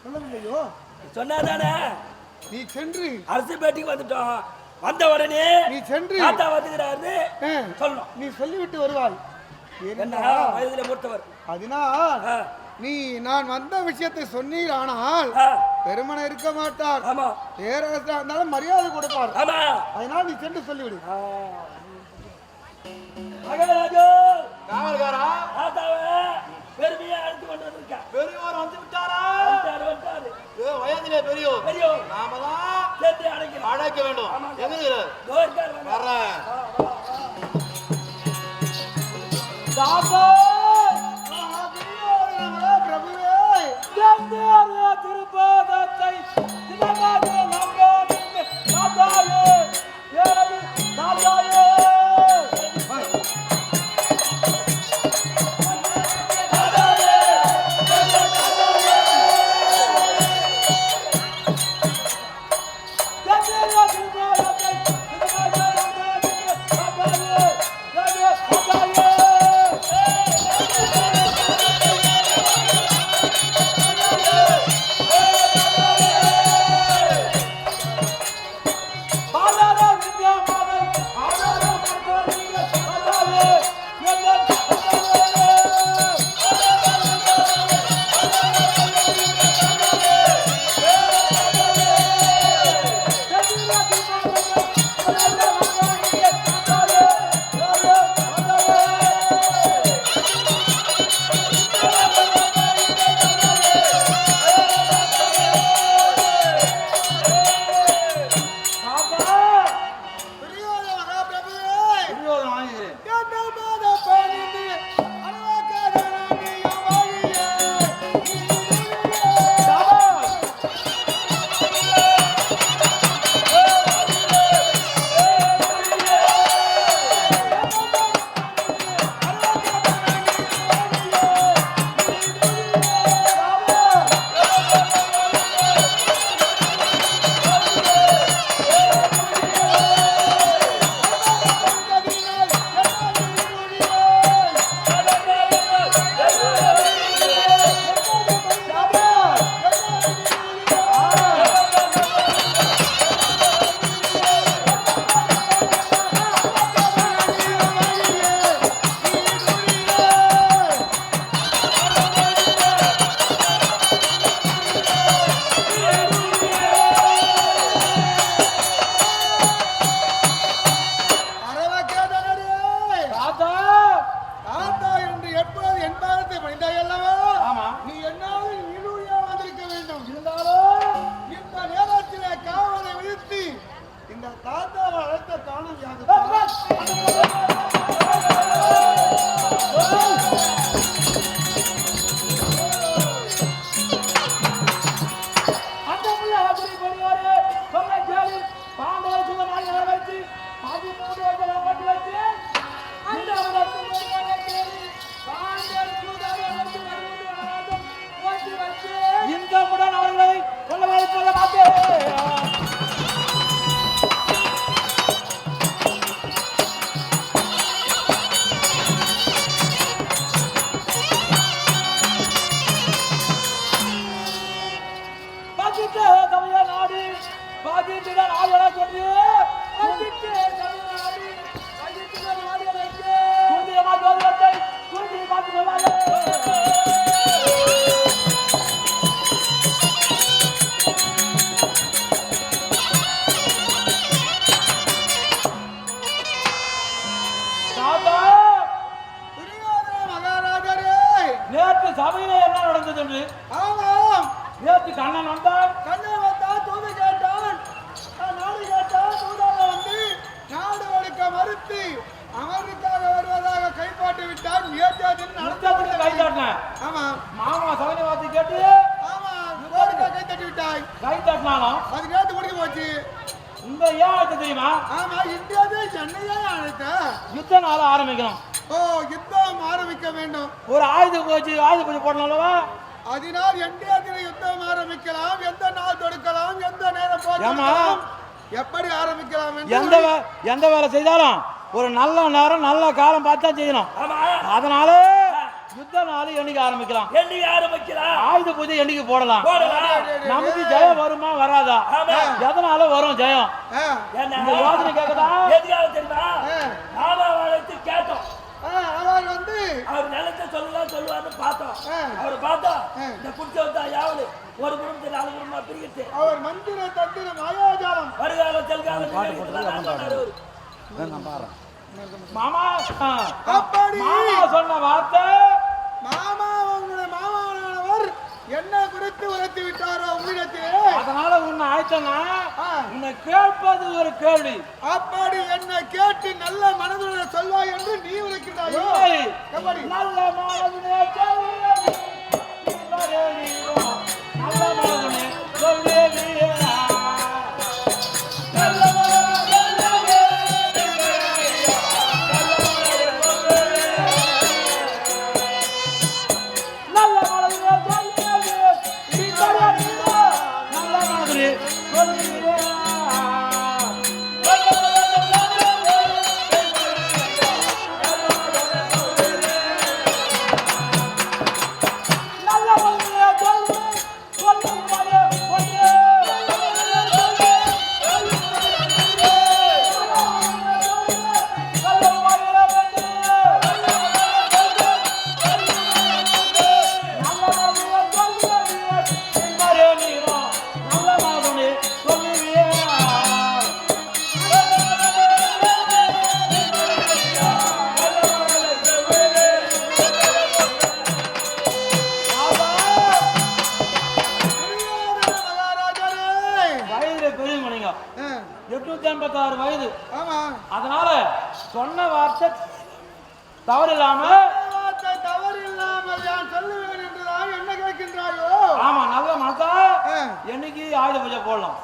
சொல்லவில்லையோ? சொன்னாதானே நீ சென்று அரசு பேட்டிக்கு வந்துட்டோம். வந்த உடனே நீ சென்று தாத்தா வந்துக்கிறாரு சொல்லணும். நீ சொல்லிவிட்டு வருவாய். என்ன வயதுல மூத்தவர் அதனால் நீ நான் வந்த விஷயத்தை சொன்னீர். ஆனால் பெருமனை இருக்க மாட்டார். ஆமா, பேரரசா இருந்தாலும் மரியாதை கொடுப்பார். ஆமா, அதனால் நீ சென்று சொல்லிவிடு. மகாராஜா காவல்காரா தாத்தாவை பெருமையா எடுத்து கொண்டு வந்திருக்கா. பெரியவர் வந்து விட்டாரா? வந்தாரு. வயதிலே பெரியவர். பெரியவர் நாம தான் சேர்த்து அழைக்க வேண்டும். எங்க வர்றேன். தாத்தா பிரபுவே திருப்பாதத்தை தாத்தாயே தாத்தாயே நேற்று சபையில என்ன நடந்தது என்று? ஆமாம், நேற்று கண்ணன் வந்தான். கண்ணன் வந்தான், தூது கேட்டான். நாடு கேட்டான். தூதாக வந்து நாடு ஒடுக்க மறுத்து அமெரிக்காக வருவதாக கைப்பாட்டு விட்டான். நடத்த கைத்தாட்டினேன். ஆமா, மாமா சபையை பார்த்து கேட்டு ஆமா கை தட்டி விட்டாய். கைத்தாட்டினாலும் அது கேட்டு முடிஞ்சு போச்சு. இந்த ஏன் அழைத்த தெரியுமா? ஆமா, இந்தியாவே சென்னையே அழைத்த யுத்த நாள ஆரம்பிக்கணும். ஓ, யுத்தம் ஆரம்பிக்க வேண்டும். ஒரு ஆயுத பூஜை போடணும்லவா? அதனால் எந்த இடத்துல யுத்தம் ஆரம்பிக்கலாம், எந்த நாள் தொடுக்கலாம், எந்த நேரம் ஏம்மா? போகலாம், எப்படி ஆரம்பிக்கலாம் எந்த வேலை செய்தாலும் ஒரு நல்ல நேரம் நல்ல காலம் பார்த்தா செய்யணும். அதனால யுத்த நாள் என்னைக்கு ஆரம்பிக்கலாம், ஆயுத பூஜை என்னைக்கு போடலாம். நமக்கு ஜெயம் வருமா வராதா, எதனால வரும் ஜெயம், இந்த யோசனை கேட்கதா? கேட்டோம். அவர் வந்து அவர் நிலத்தை சொல்லுவார்னு பார்த்தோம். அவர் பார்த்தா இந்த குடிச்சு வந்தா யாவது ஒரு குடும்பத்தை 4 குடும்பமா பிரிக்கிட்டு அவர் மந்திர தந்திர மாயாஜாலம் வருகால செல்கால மாமா அப்படி மாமா சொன்ன வார்த்தை மாமா உங்களுடைய மாமாவானவர் என்ன குறித்து உரைத்து விட்டாரோ உங்களிடத்திலே, அதனால உன்னை ஆயிட்டனா உன்னை கேட்பது ஒரு கேள்வி. அப்படி என்ன கேட்டு நல்ல மனதுடன் சொல்வாய் என்று நீ உரைக்கிறாயோ. எப்படி நல்ல மனதுனே சொல்லுவேன், நல்ல மனதுனே சொல்லுவேன். பெரியமணிங்க 886 வயது. அதனால சொன்ன வார்த்தை தவறு இல்லாமல் நான் சொல்லுவேன் என்றுதான் என்ன கேட்கின்றாயோ. ஆமா, நல்ல மனசா என்னைக்கு ஆயுத பூஜை போடலாம்,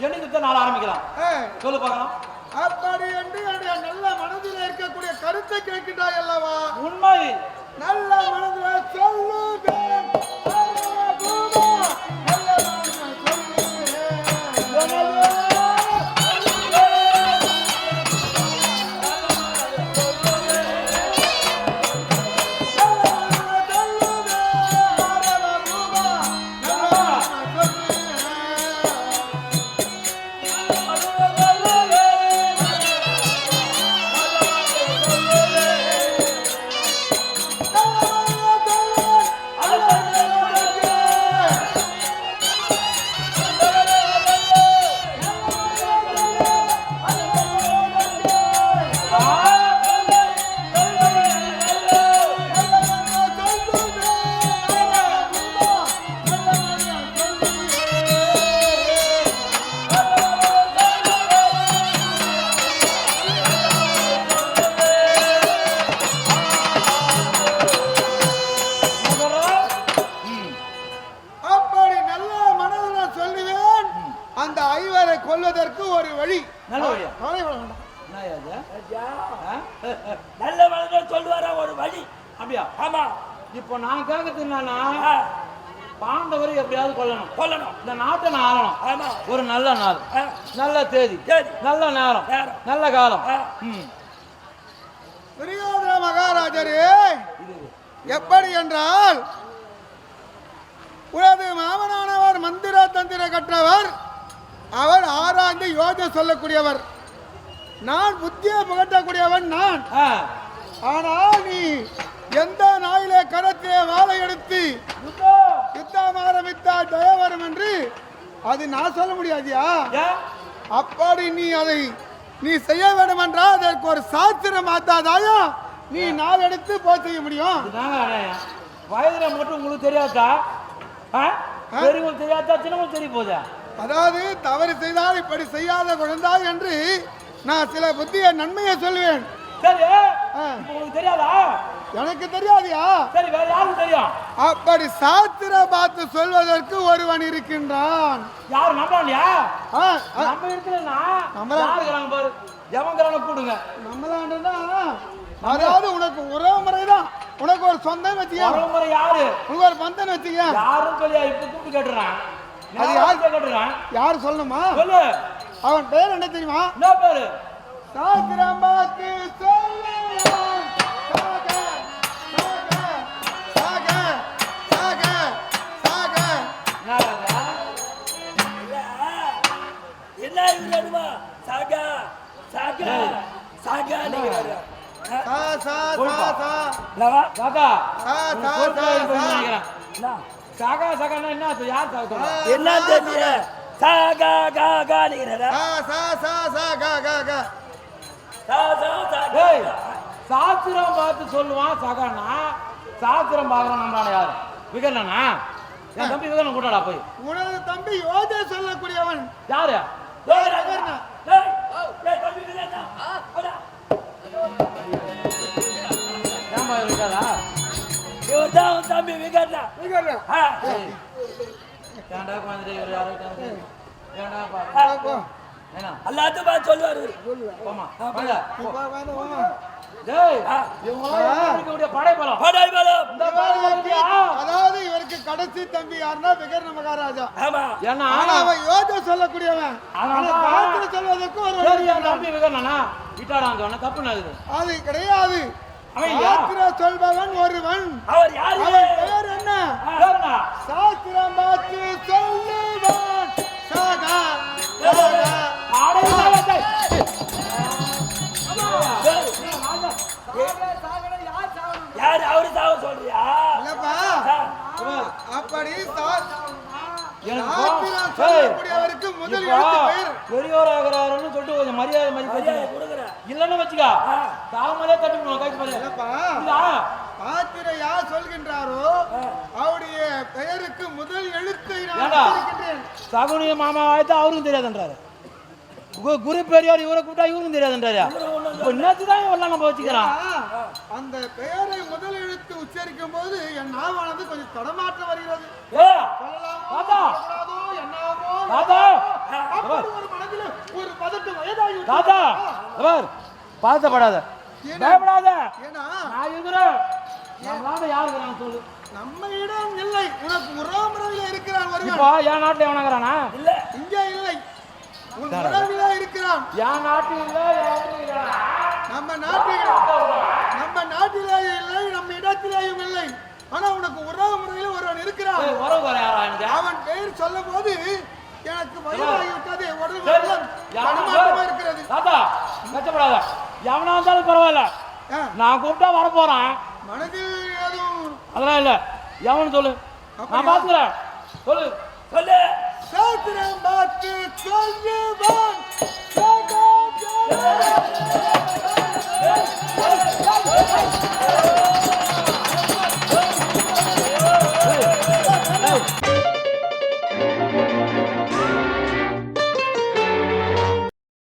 என்னைக்கு நாள் ஆரம்பிக்கலாம் சொல்லு பார்க்கலாம். அப்படி என்று என்னுடைய நல்ல மனதில் இருக்கக்கூடிய கருத்தை கேட்கின்றாய் அல்லவா. உண்மை நல்ல மனதில் சொல்லுவேன், அந்த ஐவரை கொல்வதற்கு ஒரு வழி. நல்ல மனதில் சொல்லுவாரா ஒரு வழி. அப்படியா? ஆமா. இப்போ நான் கேட்கறது என்னன்னா, பாண்டவரை எப்படியாவது கொல்லணும், இந்த நாட்டை நான் ஆளணும். ஆமா. ஒரு நல்ல நாள், நல்ல தேதி, நல்ல நேரம், நல்ல காலம். துரியோதன மகாராஜரே, எப்படி என்றால் உனது மாமனானவர் மந்திர தந்திர கற்றவர், அவர் ஆராய்ந்து யோஜனை சொல்லக்கூடியவர், நான் புத்தியை புகட்டக்கூடியவன் நான். ஆனால் நீ எந்த நாயிலே கரத்திலே வாழை எடுத்து யுத்தம் ஆரம்பித்தால் ஜெயவரும் என்று அது நான் சொல்ல முடியாதியா? அப்படி நீ செய்ய வேண்டும் என்றால் அதற்கு ஒரு சாஸ்திரம் மாத்தாதாயா நீ நாள் எடுத்து போய் செய்ய முடியும். வயதுல மட்டும் உங்களுக்கு தெரியாதா? பெரியவங்க தெரியாதா, சின்னவங்க தெரிய போதா? அதாவது தவறு செய்தால் இப்படி செய்யாத குழந்தாய் என்று நான் சில புத்திய நன்மையை சொல்லுவேன். சரி, உங்களுக்கு தெரியாதா? எனக்கு தெரியாதியா? சரி, வேற யாருக்கு தெரியும்? அப்படி சாஸ்திர பார்த்து சொல்வதற்கு ஒருவன் இருக்கின்றான். யார் நம்பலாம்யா? நம்ம இருக்கிறா நம்மளாம் பாரு, எவங்கிறான கூடுங்க. நம்மளாண்டா அதாவது உனக்கு உறவு முறைதான், உனக்கு ஒரு சொந்தம் வச்சுக்க, உறவுமுறை யாரு? உனக்கு ஒரு பந்தன் வச்சுக்க. யாரும் சொல்லியா இப்ப கூப்பிட்டு கேட்டுறான். அது அது யார்? யார் கேட்டுறான்? யார் சொல்லணுமா? சொல்லு. அவன் பேர் என்ன தெரியுமா? என்ன பேரு? சாக்கிரமாக்கு சொல்லுவான் சாக சாக சாக சாக சாக. இல்ல, என்ன இவருமா சாகா சாகா சாகா நீங்க சா சா சா சா தாத்தா சா சா கோர்ட் சா வரைக்கும் போய் சா. நினைக்கிறேன். சாகா சாகான்னா என்ன அர்த்தம்? யார் சாக சொல்றா? என்ன தெரியல சாகா கா கா நீங்க சா சா சா சா கா கா கா. டேய், சாஸ்திரம் பார்த்து சொல்லுவான் சகானா. சாஸ்திரம் பார்க்கறான் நம்மளால யாரு? விகடனா? என் தம்பி விகடன் கூட்டாடா போய். உனது தம்பி யோஜனை சொல்லக்கூடியவன் யாரு? விகர்ணா. ஏன்பா இருக்காதா? இவர்தான் தம்பி விகடனா. விகர்ணா. ஏன்டா குழந்தை இவர் யாரு இருக்காரு? ஏன்டா போ. பா? என்ன? எல்லாத்தையும் பார்த்து சொல்லுவாரு. போமா. வாங்க. நீ போ, வாங்க, வாங்க. டேய், இவங்களாம் இருக்கக்கூடிய படைபலம். படை பலம். இந்த படைபலத்தியா? அதாவது இவருக்கு கடைசி தம்பி யாருன்னா விகர்ண மகாராஜா. ஆமா. ஏன்னா ஆனா அவன் யோஜனை சொல்லக்கூடியவன். ஆனா ஆனா சாஸ்திர சொல்வதற்கு ஒரு சரி, வழி என் தம்பி விகடனா விட்டாடான்னு சொன்ன தப்பு நடக்குது. அது கிடையாது. அவன் யார்? சாஸ்திர சொல்பவன் ஒருவன். அவர் யாரு? அவன் பெயர் என்ன? பேருண்ணா? சாஸ்திரம் பார்த்து சொல்லுவான் சாகா சாகா. அடையாளத்தை. யாரு? அவரு சாவ சொல்றியா? இல்லப்பா, அப்படி எனக்கு சாஸ்திரம் ஏய், சொல்லக்கூடியவருக்கு முதல் இப்போ எழுத்து பெயர். பெரியோர் ஆகிறாருன்னு சொல்லிட்டு கொஞ்சம் மரியாதை மதிப்பு மரியாதை கொடுக்குறேன். இல்லைன்னு வச்சுக்கா தாமதே தட்டுக்கணும் கைக்கு மரியாதை. இல்லப்பா, இதா? சாஸ்திரம் யார் சொல்கின்றாரோ அவருடைய பெயருக்கு முதல் எழுத்தை நான் ஏண்டா? உச்சரிக்கின்றேன். சகுனிய மாமா ஆயிட்டா அவருக்கும் தெரியாதுன்றாரு. குரு பெரியார் இவரை கூப்பிட்டா இவருக்கும் தெரியாதுன்றாரு. இப்போ நேற்று தான் இவரெல்லாம் நம்ம வச்சுக்கிறான். அந்த பெயரை முதல் எழுத்து உச்சரிக்கும் போது என் நாவானது கொஞ்சம் தடமாற்றம் வருகிறது. ஏ, சொல்லலாமோ, தாத்தா. சொல்லக்கூடாதோ, என்னவோ, தாத்தா. அப்படி ஒரு மனதில் ஒரு பதட்டம் வயதாகி விட்டது. தாத்தா, பார், பதட்டப்படாத, பயப்படாத. ஏன்னா நான் இருக்கிறேன். நம்மளால யாரு இருக்கிறான் சொல்லு. நம்ம இடம் இல்லை, உனக்கு உறவுமுறையில் இருக்கிறான் ஒருவன். இப்போ என் நாட்டில் எவனாங்கிறானா? இல்ல. இங்கே இல்லை, உன் உறவிலே இருக்கிறான். என் நாட்டில் இல்லை, என் ஊர்ல இருக்கிறானா? நம்ம நாட்டிலே இல்லை, நம்ம இடத்திலேயும் இல்லை. ஆனா உனக்கு உறவு முறையில் ஒருவன் இருக்கிறான். ஏய், உறவு வர யாரா எனக்கு? அவன் பெயர் சொல்லும் போது எனக்கு வயதாகிவிட்டது, உடல் சரி, வெள்ளம் யாரா? தடுமாற்றமா இருக்கிறது. தாத்தா, கஷ்டப்படாத. எவனா இருந்தாலும் பரவாயில்ல. ஆ, நான் கூப்பிட்டா வர போறேன். மனதில் ஏதும் அதெல்லாம் இல்ல. எவனு சொல்லு, நான் பாத்துக்கிறேன். சொல்லு. சொல்லு. சாஸ்திரம் பார்த்து சொல்லுவான் சாகா சாகா.